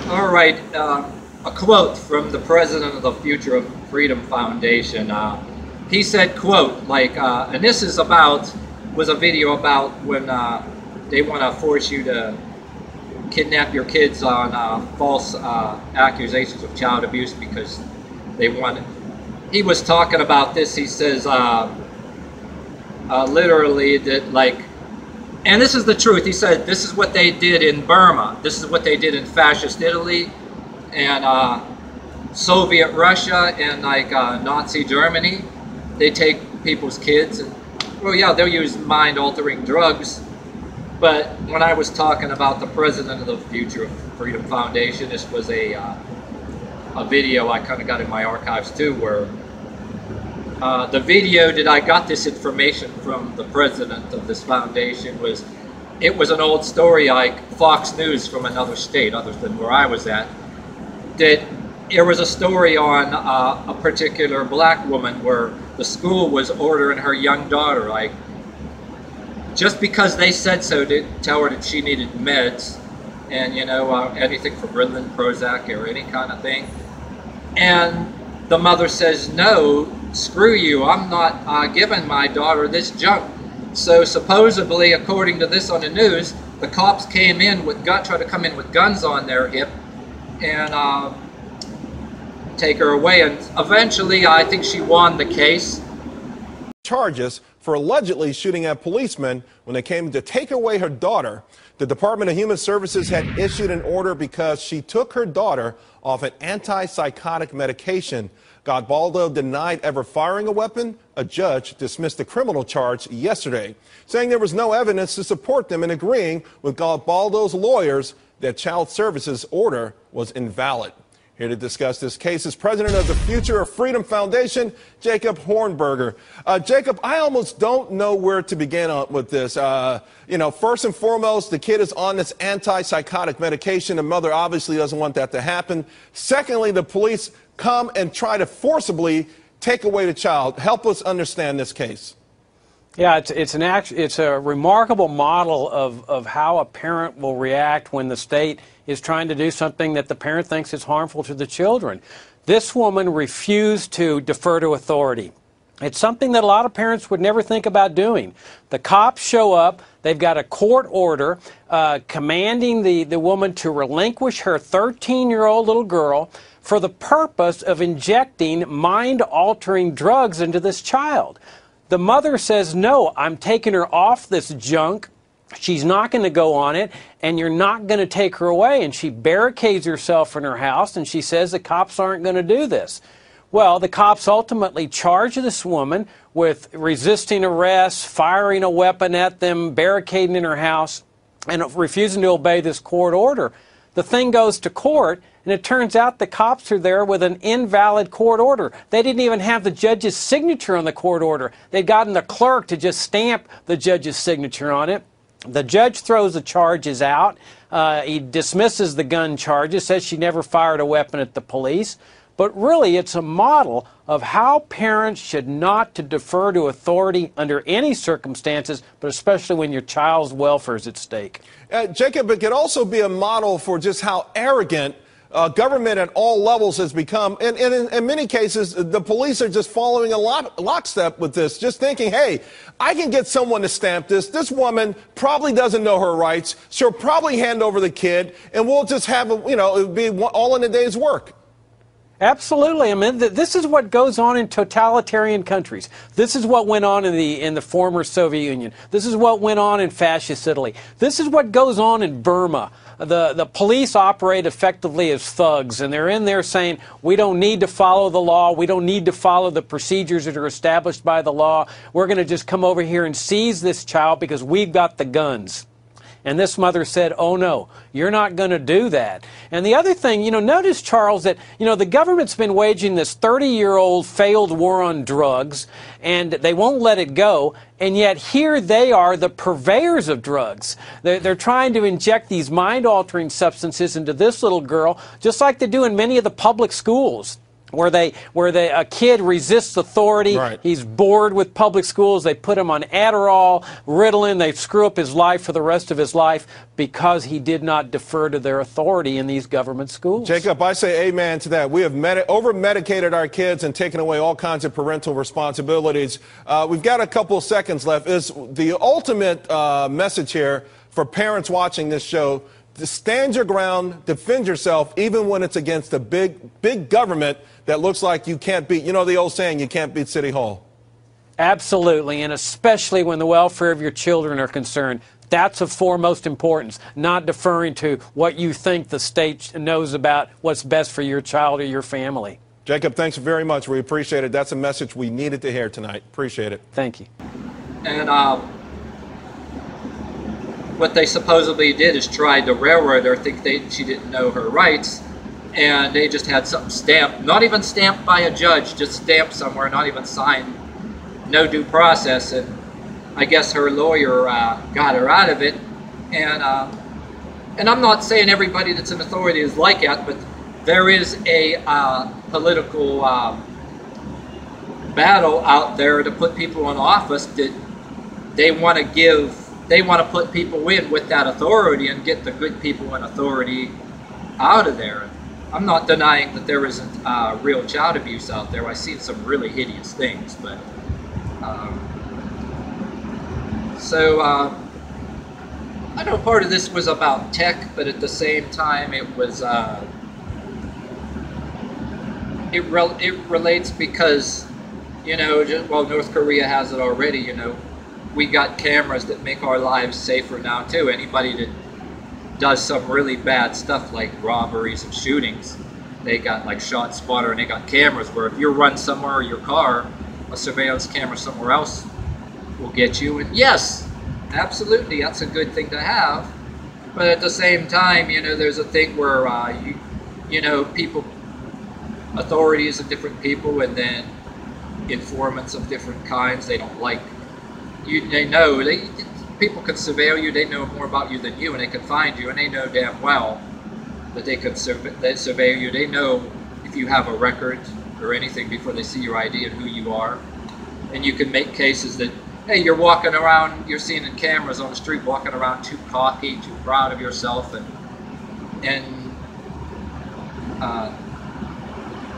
All right, a quote from the president of the Future of Freedom Foundation. He said, quote, and this is was a video about when they want to force you to kidnap your kids on false accusations of child abuse because they want it. He was talking about this. He says, literally, that and this is the truth. He said, this is what they did in Burma. This is what they did in fascist Italy and Soviet Russia and Nazi Germany. They take people's kids and, well, yeah, they'll use mind-altering drugs. But when I was talking about the president of the Future of Freedom Foundation, this was a video I kind of got in my archives too, where the video that I got this information from the president of this foundation it was an old story like Fox News from another state other than where I was at. That there was a story on a particular black woman where the school was ordering her young daughter, just because they said so, to tell her that she needed meds and, anything for Ritalin, Prozac, or any kind of thing. And the mother says, no, screw you, I'm not giving my daughter this junk. So supposedly, according to this on the news, the cops came in tried to come in with guns on their hip and take her away. And eventually, I think she won the case. Charges for allegedly shooting at policemen when they came to take away her daughter. The Department of Human Services had issued an order because she took her daughter off an antipsychotic medication. Godbaldo denied ever firing a weapon. A judge dismissed the criminal charge yesterday, saying there was no evidence to support them and agreeing with Godbaldo's lawyers that Child Services order was invalid. Here to discuss this case is president of the Future of Freedom Foundation, Jacob Hornberger. Jacob, I almost don't know where to begin with this. First and foremost, the kid is on this antipsychotic medication. The mother obviously doesn't want that to happen. Secondly, the police come and try to forcibly take away the child. Help us understand this case. Yeah, it's a remarkable model of how a parent will react when the state is trying to do something that the parent thinks is harmful to the children. This woman refused to defer to authority. It's something that a lot of parents would never think about doing. The cops show up. They've got a court order commanding the woman to relinquish her 13-year-old little girl for the purpose of injecting mind-altering drugs into this child. The mother says, no, I'm taking her off this junk. She's not going to go on it, and you're not going to take her away. And she barricades herself in her house, and she says the cops aren't going to do this. Well, the cops ultimately charge this woman with resisting arrest, firing a weapon at them, barricading in her house, and refusing to obey this court order. The thing goes to court, and it turns out the cops are there with an invalid court order. They didn't even have the judge's signature on the court order. They'd gotten the clerk to just stamp the judge's signature on it. The judge throws the charges out. He dismisses the gun charges, says she never fired a weapon at the police. But really, it's a model of how parents should not to defer to authority under any circumstances, but especially when your child's welfare is at stake. Jacob, it could also be a model for just how arrogant government at all levels has become. And in many cases, the police are just following a lockstep with this, just thinking, hey, I can get someone to stamp this. This woman probably doesn't know her rights. She'll probably hand over the kid, and we'll just have, it'll be all in a day's work. Absolutely. I mean, this is what goes on in totalitarian countries. This is what went on in the former Soviet Union. This is what went on in fascist Italy. This is what goes on in Burma. The police operate effectively as thugs, and they're in there saying, we don't need to follow the law. We don't need to follow the procedures that are established by the law. We're going to just come over here and seize this child because we've got the guns. And this mother said, oh, no, you're not going to do that. And the other thing, notice, Charles, that, the government's been waging this 30-year-old failed war on drugs, and they won't let it go. And yet here they are, the purveyors of drugs. They're trying to inject these mind-altering substances into this little girl, just like they do in many of the public schools, a kid resists authority. Right. He's bored with public schools. They put him on Adderall, Ritalin. They screw up his life for the rest of his life because he did not defer to their authority in these government schools. Jacob, I say amen to that. We have over-medicated our kids and taken away all kinds of parental responsibilities. We've got a couple of seconds left. Is the ultimate message here for parents watching this show: to stand your ground, defend yourself, even when it's against a big government that looks like you can't beat. You know the old saying, you can't beat City Hall. Absolutely, and especially when the welfare of your children are concerned. That's of foremost importance, not deferring to what you think the state knows about what's best for your child or your family. Jacob, thanks very much. We appreciate it. That's a message we needed to hear tonight. Appreciate it. Thank you. And what they supposedly did is tried to railroad her, think she didn't know her rights, and they just had something stamped, not even stamped by a judge, just stamped somewhere, not even signed, no due process. And I guess her lawyer got her out of it. And I'm not saying everybody that's in authority is like that, but there is a political battle out there to put people in office that they want to put people in with that authority and get the good people in authority out of there. I'm not denying that there isn't real child abuse out there. I've seen some really hideous things, but I know part of this was about tech, but at the same time it was it relates because, you know, North Korea has it already. You know, we got cameras that make our lives safer now too. Anybody that does some really bad stuff like robberies and shootings, they got like Shot Spotter, and they got cameras where if you run somewhere in your car, a surveillance camera somewhere else will get you. And yes, absolutely, that's a good thing to have. But at the same time, you know, there's a thing where you know, authorities of different people, and then informants of different kinds. They don't like you. People can surveil you. They know more about you than you, and they can find you, and they know damn well that they can surveil you. They know if you have a record or anything before they see your ID and who you are. And you can make cases that, hey, you're walking around, you're seeing in cameras on the street, walking around too cocky, too proud of yourself, and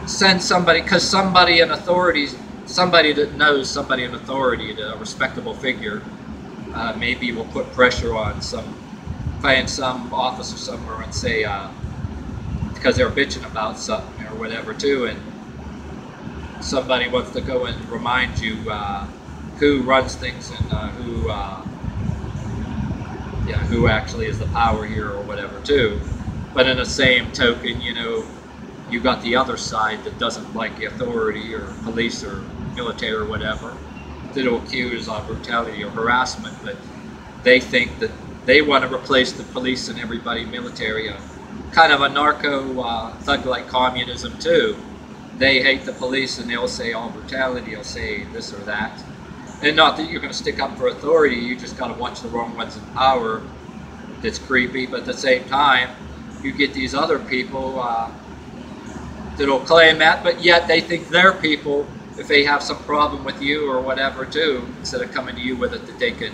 send somebody, because somebody in authority, somebody that knows somebody in authority, a respectable figure, maybe will put pressure on find some officer somewhere and say, because they're bitching about something or whatever too, and somebody wants to go and remind you who runs things and who actually is the power here or whatever too. But in the same token, you know, you got the other side that doesn't like the authority or police or military or whatever, that'll accuse of brutality or harassment, but they think that they want to replace the police and everybody military, kind of a narco thug-like communism too. They hate the police and they'll say all brutality, they'll say this or that. And not that you're going to stick up for authority, you just got to watch the wrong ones in power. That's creepy, but at the same time, you get these other people that'll claim that, but yet they think they're people, if they have some problem with you or whatever too, instead of coming to you with it, that they can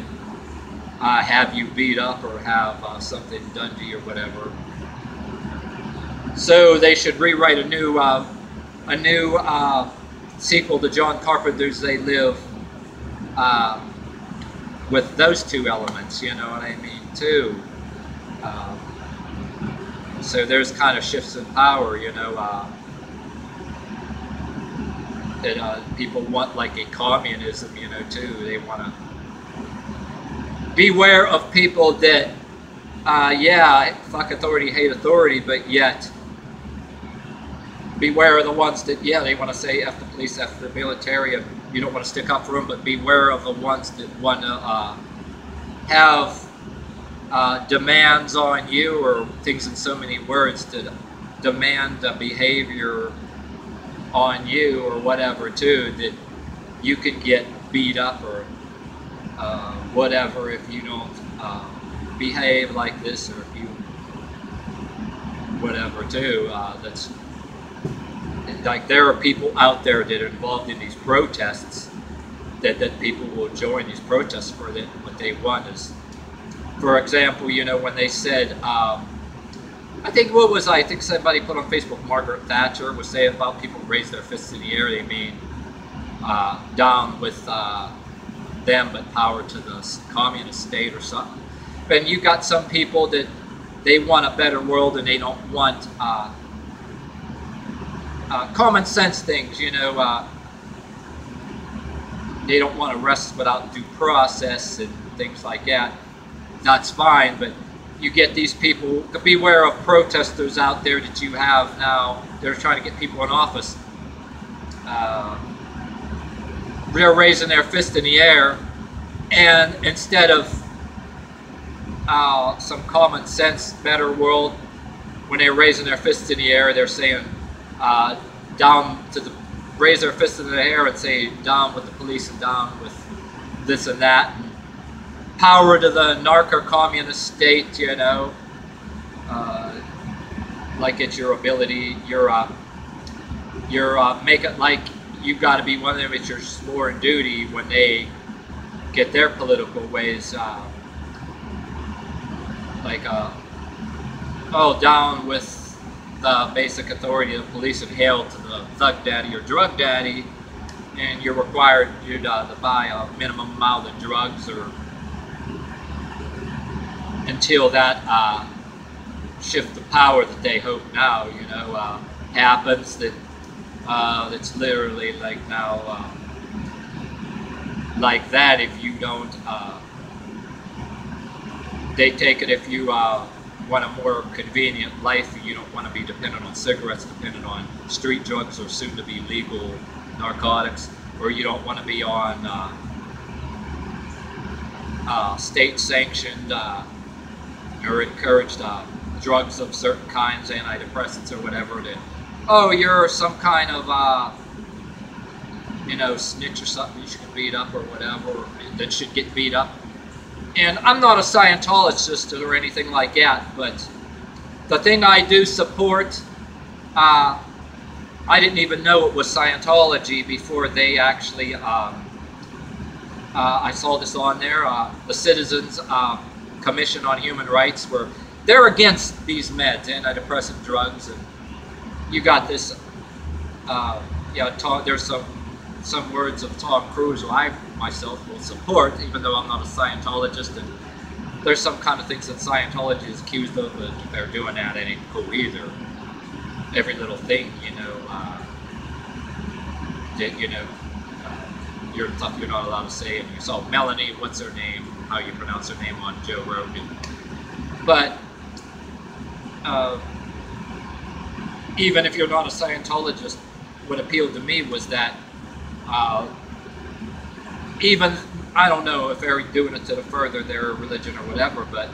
have you beat up or have something done to you or whatever. So they should rewrite a new sequel to John Carpenter's They Live with those two elements, you know what I mean, too. So there's kind of shifts in power, you know, that people want like a communism, you know, too. They want to beware of people that, yeah, fuck authority, hate authority, but yet beware of the ones that, yeah, they want to say F the police, F the military, and you don't want to stick up for them, but beware of the ones that want to have demands on you, or things in so many words, to demand a behavior on you or whatever too, that you can get beat up or whatever if you don't behave like this, or if you whatever too. like there are people out there that are involved in these protests that people will join these protests for that. What they want is, for example, you know, when they said, I think somebody put on Facebook, Margaret Thatcher was saying about people raise their fists in the air, they mean down with them, but power to the communist state or something. And you got some people that they want a better world and they don't want common sense things, you know. They don't want arrests without due process and things like that. That's fine, but you get these people, beware of protesters out there that you have now. They're trying to get people in office. They're raising their fist in the air, and instead of some common sense, better world, when they're raising their fists in the air, they're saying raise their fists in the air and say down with the police and down with this and that. And power to the narco-communist state, you know. Like it's your ability, make it like you've got to be one of them. It's your sworn duty when they get their political ways. Down with the basic authority of the police and hail to the thug daddy or drug daddy, and you're required to buy a minimum amount of drugs or until that shift of power that they hope now, you know, happens. That it's literally like now like that. If you don't, they take it if you want a more convenient life, you don't want to be dependent on cigarettes, dependent on street drugs or soon to be legal narcotics, or you don't want to be on state sanctioned or encouraged drugs of certain kinds, antidepressants or whatever, that, oh, you're some kind of you know, snitch or something, you should get beat up or whatever, that should get beat up. And I'm not a Scientologist or anything like that, but the thing I do support, I didn't even know it was Scientology before they actually, I saw this on there, the Citizens Commission on Human Rights, where they're against these meds, antidepressant drugs, and you got this, there's some words of Tom Cruise who I myself will support, even though I'm not a Scientologist, and there's some kind of things that Scientology is accused of, but if they're doing that, it ain't cool either. Every little thing, you know, that, you know, stuff you're not allowed to say, and you saw Melanie, what's her name, how you pronounce her name on Joe Rogan. But even if you're not a Scientologist, what appealed to me was that even, I don't know if they're doing it to further their religion or whatever, but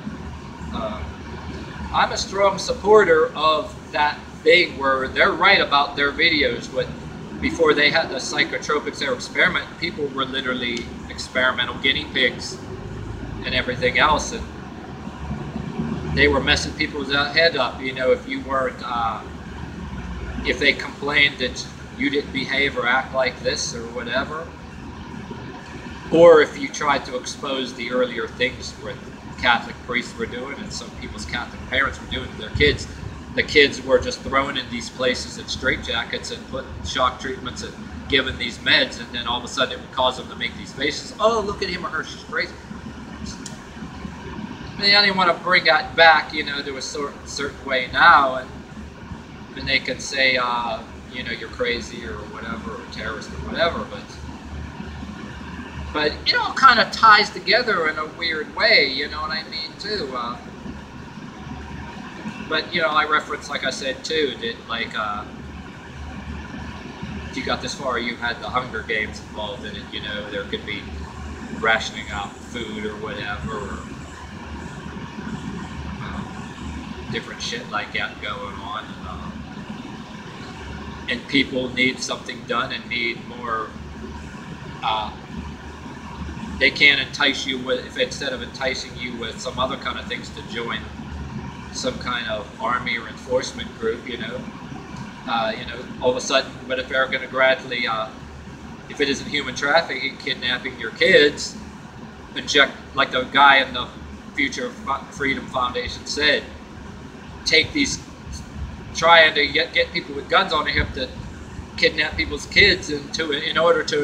I'm a strong supporter of that thing where they're right about their videos. Before they had the psychotropics or experiment, people were literally experimental guinea pigs and everything else, and they were messing people's head up, you know, if you weren't, if they complained that you didn't behave or act like this or whatever, or if you tried to expose the earlier things what Catholic priests were doing and some people's Catholic parents were doing to their kids. The kids were just thrown in these places in straitjackets and put shock treatments and given these meds, and then all of a sudden it would cause them to make these faces. Oh, look at him or her, she's crazy. I didn't want to bring that back, you know, to a certain way now, and they can say, you know, you're crazy or whatever, or terrorist or whatever, but it all kind of ties together in a weird way, you know what I mean, too. But, you know, I reference, like I said, too, that, like, if you got this far, you had the Hunger Games involved in it, you know, there could be rationing out food or whatever, or different shit like that going on. And people need something done and need more, they can't entice you with, if instead of enticing you with some other kind of things to join some kind of army or enforcement group, you know, You know, all of a sudden, but if they're going to gradually, if it isn't human trafficking, kidnapping your kids, inject, like the guy in the Future Freedom Foundation said, take these, trying to get people with guns on their hip to kidnap people's kids in order to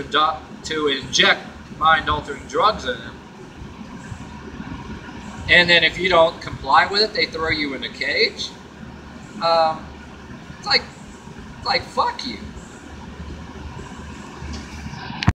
inject mind-altering drugs in them. And then if you don't comply with it, they throw you in a cage. It's like fuck you.